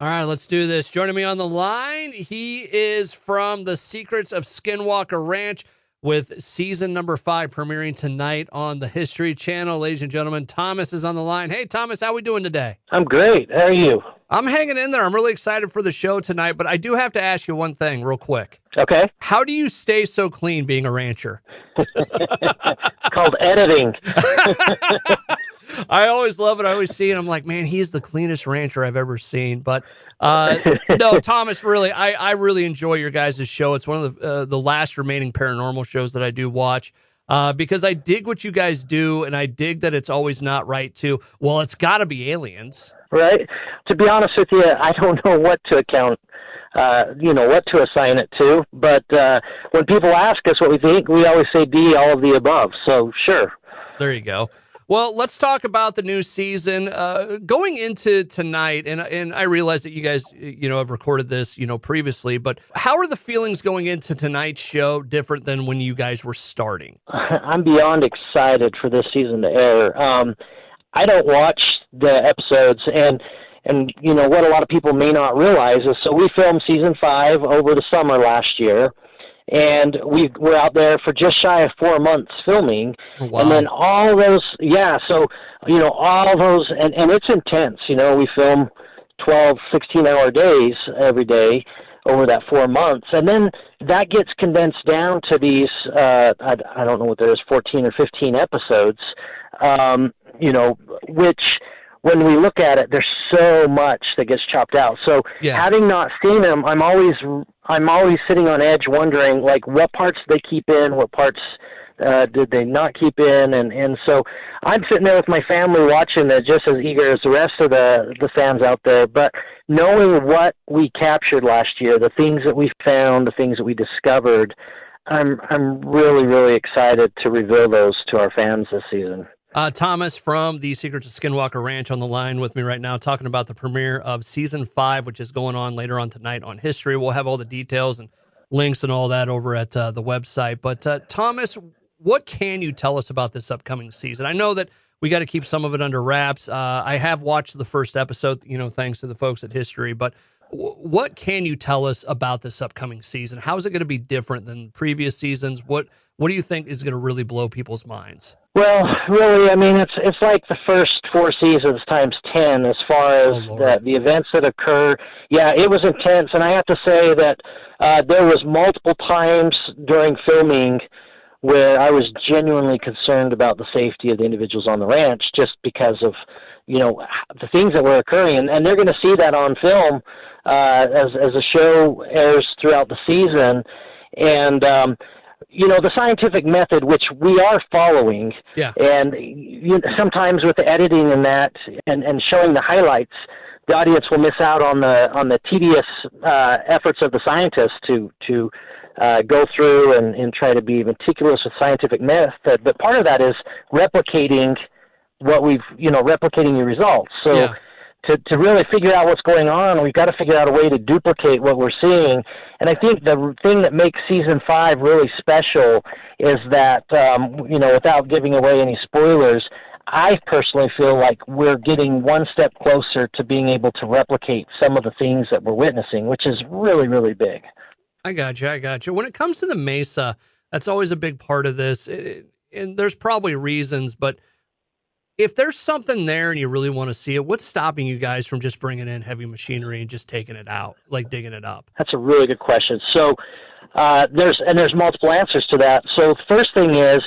All right, let's do this. Joining me on the line, he is from the Secrets of Skinwalker Ranch with season number 5 premiering tonight on the History Channel. Ladies and gentlemen, Thomas is on the line. Hey, Thomas, how we doing today? I'm great. How are you? I'm hanging in there. I'm really excited for the show tonight, but I do have to ask you one thing real quick. Okay. How do you stay so clean being a rancher? Called editing. I always love it. I always see it. I'm like, man, he's the cleanest rancher I've ever seen. But no, Thomas, really, I really enjoy your guys' show. It's one of the last remaining paranormal shows that I do watch because I dig what you guys do, and I dig that it's always not right to, well, it's got to be aliens. Right. To be honest with you, I don't know what to account, what to assign it to. But when people ask us what we think, we always say D, all of the above. So sure. There you go. Well, let's talk about the new season going into tonight. And I realize that you guys, have recorded this, previously, but how are the feelings going into tonight's show different than when you guys were starting? I'm beyond excited for this season to air. I don't watch the episodes, and what a lot of people may not realize is, so we filmed season 5 over the summer last year. And we're out there for just shy of 4 months filming. Oh, wow. And then all those, all those, and it's intense. We film 12, 16-hour days every day over that 4 months. And then that gets condensed down to these, I don't know what there is, 14 or 15 episodes, which when we look at it, there's so much that gets chopped out. So having not seen them, I'm always sitting on edge wondering, like, what parts did they keep in, what parts did they not keep in, and so I'm sitting there with my family watching it just as eager as the rest of the fans out there. But knowing what we captured last year, the things that we found, the things that we discovered, I'm really, really excited to reveal those to our fans this season. Thomas from the Secret of Skinwalker Ranch on the line with me right now, talking about the premiere of season 5, which is going on later on tonight on History. We'll have all the details and links and all that over at the website. But Thomas, what can you tell us about this upcoming season? I know that we got to keep some of it under wraps. I have watched the first episode, thanks to the folks at History. But what can you tell us about this upcoming season? How is it going to be different than previous seasons? What do you think is going to really blow people's minds? Well, really, I mean, it's like the first 4 seasons times 10 as far as the events that occur. Yeah, it was intense, and I have to say that there was multiple times during filming where I was genuinely concerned about the safety of the individuals on the ranch, just because of the things that were occurring, and they're going to see that on film as the show airs throughout the season, and the scientific method, which we are following, and sometimes with the editing and that, and showing the highlights, the audience will miss out on the tedious efforts of the scientists to go through and try to be meticulous with scientific method. But part of that is replicating what replicating your results. So to really figure out what's going on, we've got to figure out a way to duplicate what we're seeing. And I think the thing that makes season 5 really special is that, without giving away any spoilers, I personally feel like we're getting one step closer to being able to replicate some of the things that we're witnessing, which is really, really big. I got you. When it comes to the Mesa, that's always a big part of this. And there's probably reasons, but if there's something there and you really want to see it, what's stopping you guys from just bringing in heavy machinery and just taking it out, like digging it up? That's a really good question. So there's multiple answers to that. So the first thing is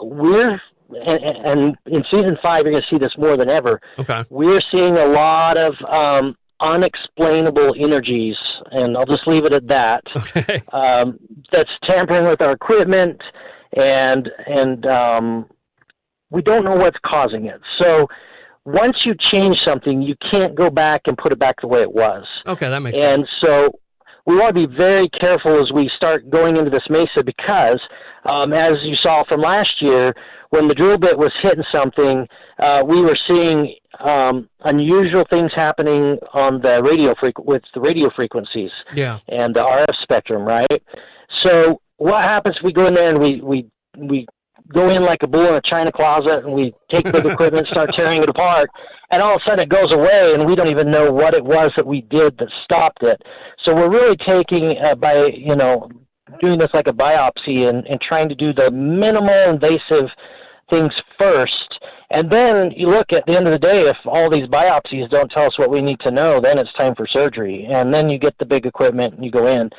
we're, and in season 5, you're going to see this more than ever. Okay. We're seeing a lot of unexplainable energies, and I'll just leave it at that. Okay. That's tampering with our equipment, and we don't know what's causing it. So once you change something, you can't go back and put it back the way it was. Okay, that makes sense. And so we want to be very careful as we start going into this mesa because, as you saw from last year, when the drill bit was hitting something, we were seeing unusual things happening on the with the radio frequencies and the RF spectrum, right? So what happens if we go in there and we go in like a bull in a china closet, and we take big equipment, start tearing it apart, and all of a sudden it goes away, and we don't even know what it was that we did that stopped it. So we're really taking by doing this like a biopsy and trying to do the minimal invasive things first. And then you look at the end of the day, if all these biopsies don't tell us what we need to know, then it's time for surgery. And then you get the big equipment and you go in.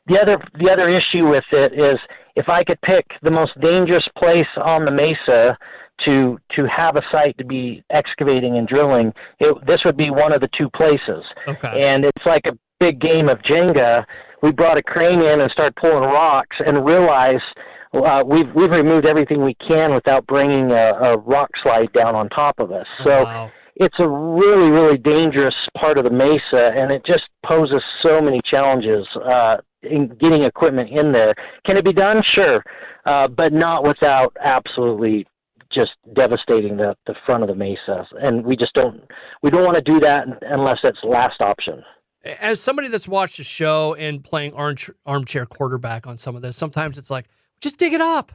The other issue with it is, if I could pick the most dangerous place on the mesa to have a site to be excavating and drilling, this would be one of the two places. Okay. And it's like a big game of Jenga. We brought a crane in and started pulling rocks and realized we've removed everything we can without bringing a rock slide down on top of us. So wow. It's a really, really dangerous part of the mesa, and it just poses so many challenges in getting equipment in there. Can it be done? Sure, but not without absolutely just devastating the front of the mesa. And we don't want to do that unless it's last option. As somebody that's watched the show and playing armchair quarterback on some of this, sometimes it's like, just dig it up.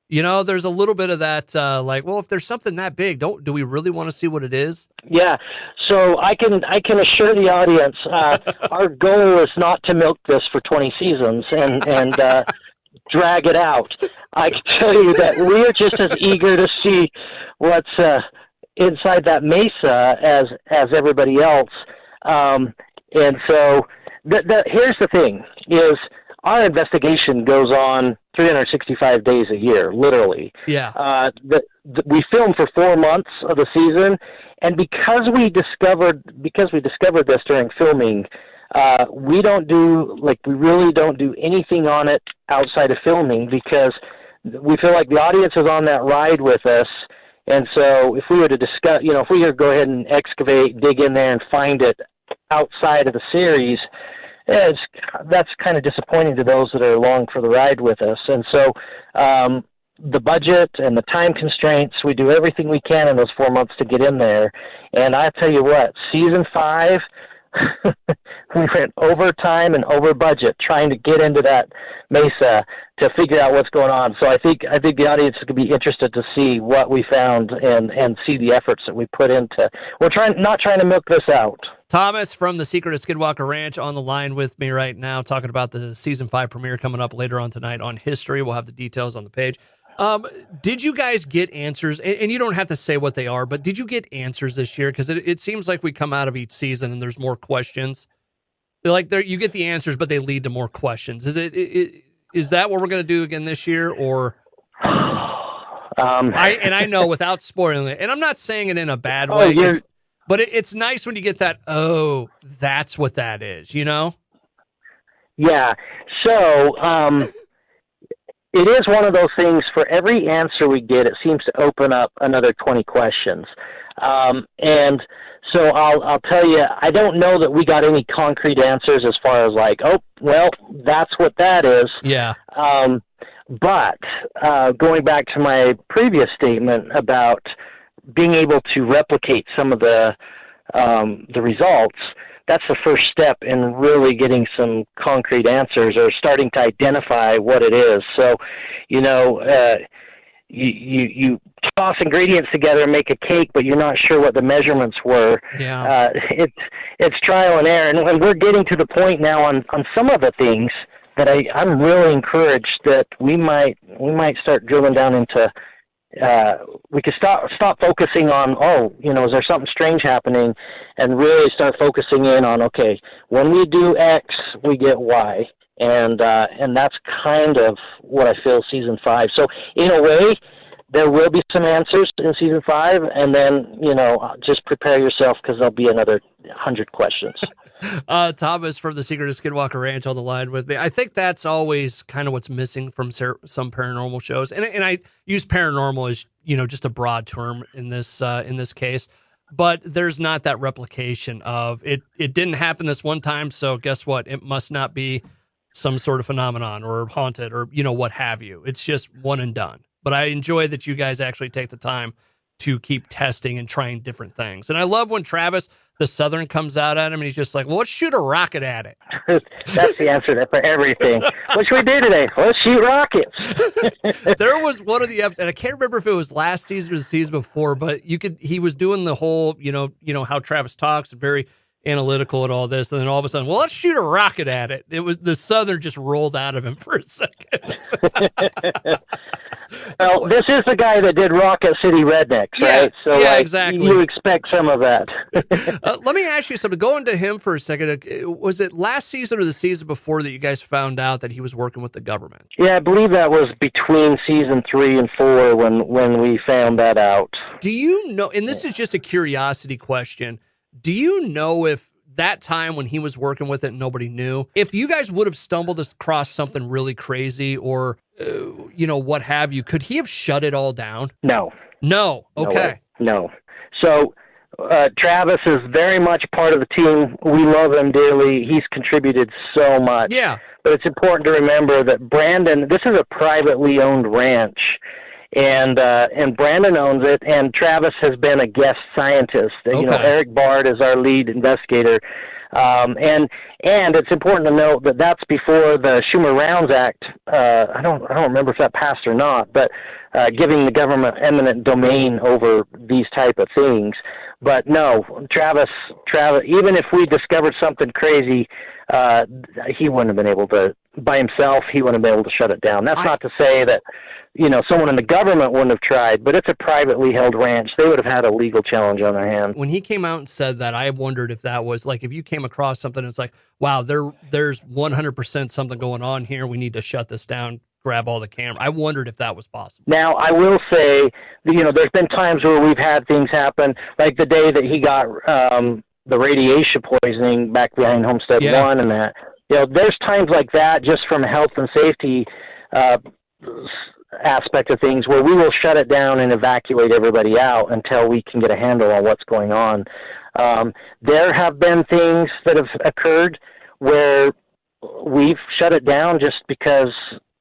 There's a little bit of that, well, if there's something that big, do we really want to see what it is? Yeah. So I can assure the audience, our goal is not to milk this for 20 seasons and drag it out. I can tell you that we're just as eager to see what's inside that mesa as everybody else. And so here's the thing is, our investigation goes on 365 days a year, literally. Yeah. We film for 4 months of the season, and because we discovered this during filming, we really don't do anything on it outside of filming, because we feel like the audience is on that ride with us. And so if we were to discuss, if we were to go ahead and excavate, dig in there and find it outside of the series, that's kind of disappointing to those that are along for the ride with us. And so the budget and the time constraints, we do everything we can in those 4 months to get in there. And I tell you what, season 5, we went over time and over budget trying to get into that mesa to figure out what's going on. So I think the audience could be interested to see what we found and see the efforts that we put into. We're not trying to milk this out. Thomas from the Secret of Skinwalker Ranch on the line with me right now, talking about the season 5 premiere coming up later on tonight on History. We'll have the details on the page. Did you guys get answers? And you don't have to say what they are, but did you get answers this year? Because it seems like we come out of each season and there's more questions. You get the answers, but they lead to more questions. Is that what we're going to do again this year, or? I know without spoiling it, and I'm not saying it in a bad way. But it's nice when you get that, oh, that's what that is, Yeah. So it is one of those things, for every answer we get, it seems to open up another 20 questions. And so I'll tell you, I don't know that we got any concrete answers as far as like, oh, well, that's what that is. Yeah. But going back to my previous statement about being able to replicate some of the results, that's the first step in really getting some concrete answers or starting to identify what it is. So, you toss ingredients together and make a cake, but you're not sure what the measurements were. Yeah. It's trial and error, and we're getting to the point now on some of the things that I'm really encouraged that we might start drilling down into. We could stop focusing on, is there something strange happening, and really start focusing in on, okay, when we do X, we get Y. And that's kind of what I feel season 5. So in a way, there will be some answers in season 5, and then, just prepare yourself, because there'll be another 100 questions. Thomas from the Secret of Skinwalker Ranch on the line with me. I think that's always kind of what's missing from some paranormal shows. And I use paranormal as, just a broad term in this case, but there's not that replication of it. It didn't happen this one time. So guess what? It must not be some sort of phenomenon or haunted or, what have you. It's just one and done. But I enjoy that you guys actually take the time to keep testing and trying different things. And I love when Travis, the Southern comes out at him, and he's just like, well, let's shoot a rocket at it. That's the answer for everything. What should we do today? Let's shoot rockets. There was one of the episodes, and I can't remember if it was last season or the season before, but he was doing the whole, you know how Travis talks, very analytical and all this, and then all of a sudden, well, let's shoot a rocket at it. It was the Southern just rolled out of him for a second. Well, this is the guy that did Rocket City Rednecks, right? So yeah, exactly. You expect some of that. Let me ask you something. Going to him for a second, was it last season or the season before that you guys found out that he was working with the government? Yeah, I believe that was between season 3 and 4 when we found that out. Do you know, and this is just a curiosity question, do you know if that time when he was working with it and nobody knew, if you guys would have stumbled across something really crazy or, what have you, could he have shut it all down? No. Okay. No. So Travis is very much part of the team. We love him dearly. He's contributed so much. Yeah. But it's important to remember that Brandon, this is a privately owned ranch. And Brandon owns it, and Travis has been a guest scientist. Okay. Eric Bard is our lead investigator, and it's important to note that that's before the Schumer-Rounds Act. I don't remember if that passed or not, but giving the government eminent domain over these type of things. But no, Travis, even if we discovered something crazy, he wouldn't have been able to, by himself, he wouldn't have been able to shut it down. That's not to say that, someone in the government wouldn't have tried, but it's a privately held ranch. They would have had a legal challenge on their hands. When he came out and said that, I wondered if that was like, if you came across something, it's like, wow, there's 100% something going on here. We need to shut this down, grab all the camera. I wondered if that was possible. Now, I will say, there's been times where we've had things happen, like the day that he got the radiation poisoning back behind Homestead 1 and that. There's times like that just from a health and safety aspect of things where we will shut it down and evacuate everybody out until we can get a handle on what's going on. There have been things that have occurred where we've shut it down just because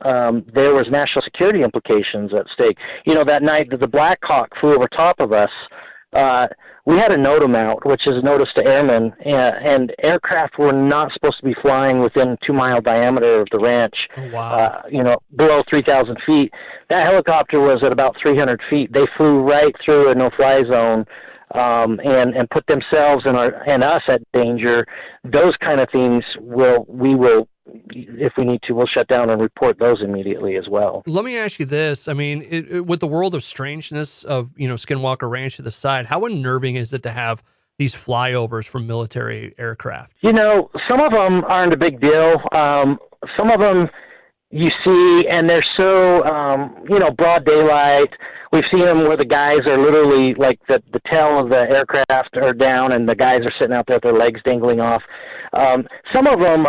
there was national security implications at stake. That night that the Black Hawk flew over top of us, we had a NOTAM out, which is a notice to airmen, and aircraft were not supposed to be flying within a 2-mile diameter of the ranch, below 3,000 feet. That helicopter was at about 300 feet. They flew right through a no-fly zone and put themselves and us at danger. Those kind of things we will, if we need to, we'll shut down and report those immediately as well. Let me ask you this. I mean, with the world of strangeness of, Skinwalker Ranch to the side, how unnerving is it to have these flyovers from military aircraft? Some of them aren't a big deal. Some of them you see, and they're so, broad daylight. We've seen them where the guys are literally, like, the tail of the aircraft are down and the guys are sitting out there with their legs dangling off. Some of them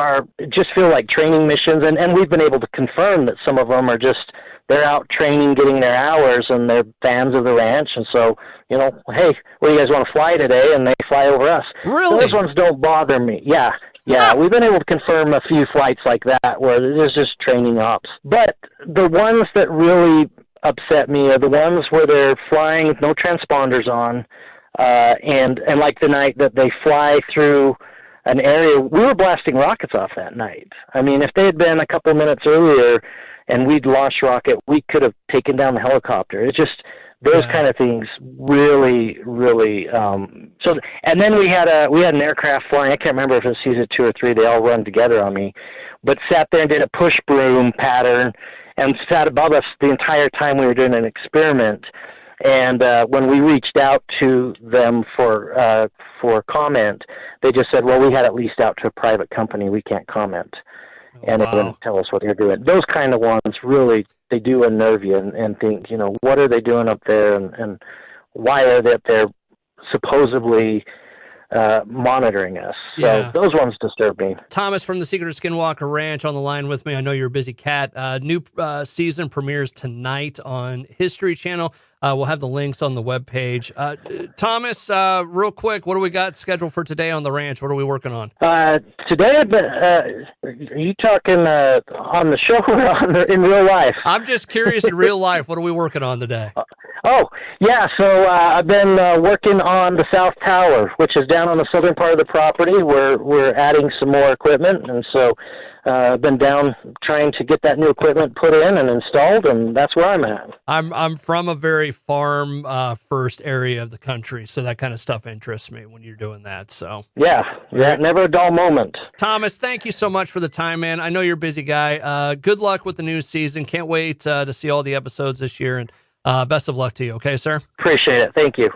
just feel like training missions, and we've been able to confirm that some of them are just, they're out training, getting their hours, and they're fans of the ranch, and so, hey, where do you guys want to fly today? And they fly over us. Really? Those ones don't bother me. Yeah, we've been able to confirm a few flights like that where there's just training ops. But the ones that really upset me are the ones where they're flying with no transponders on, and like the night that they fly through an area. We were blasting rockets off that night. I mean, if they had been a couple minutes earlier and we'd launched rocket, we could have taken down the helicopter. It's just those kind of things really. So, and then we had an aircraft flying. I can't remember if it was season 2 or 3. They all run together on me, but sat there and did a push broom pattern and sat above us the entire time we were doing an experiment. And when we reached out to them for comment, they just said, "Well, we had at least out to a private company. We can't comment." And they didn't tell us what they're doing. Those kind of ones really, they do unnerve you and think, what are they doing up there, and why are they up there supposedly monitoring us? So those ones disturb me. Thomas from the Secret of Skinwalker Ranch on the line with me. I know you're a busy cat. New season premieres tonight on History Channel. We'll have the links on the webpage. Thomas, real quick, what do we got scheduled for today on the ranch? What are we working on? Today, are you talking on the show or in real life? I'm just curious in real life. What are we working on today? Oh, yeah. So I've been working on the South Tower, which is down on the southern part of the property. We're adding some more equipment, and so I've been down trying to get that new equipment put in and installed, and that's where I'm at. I'm from a very farm first area of the country, so that kind of stuff interests me when you're doing that. So yeah, never a dull moment. Thomas, thank you so much for the time, man. I know you're a busy guy. Good luck with the new season. Can't wait to see all the episodes this year, and best of luck to you. Okay, sir? Appreciate it. Thank you.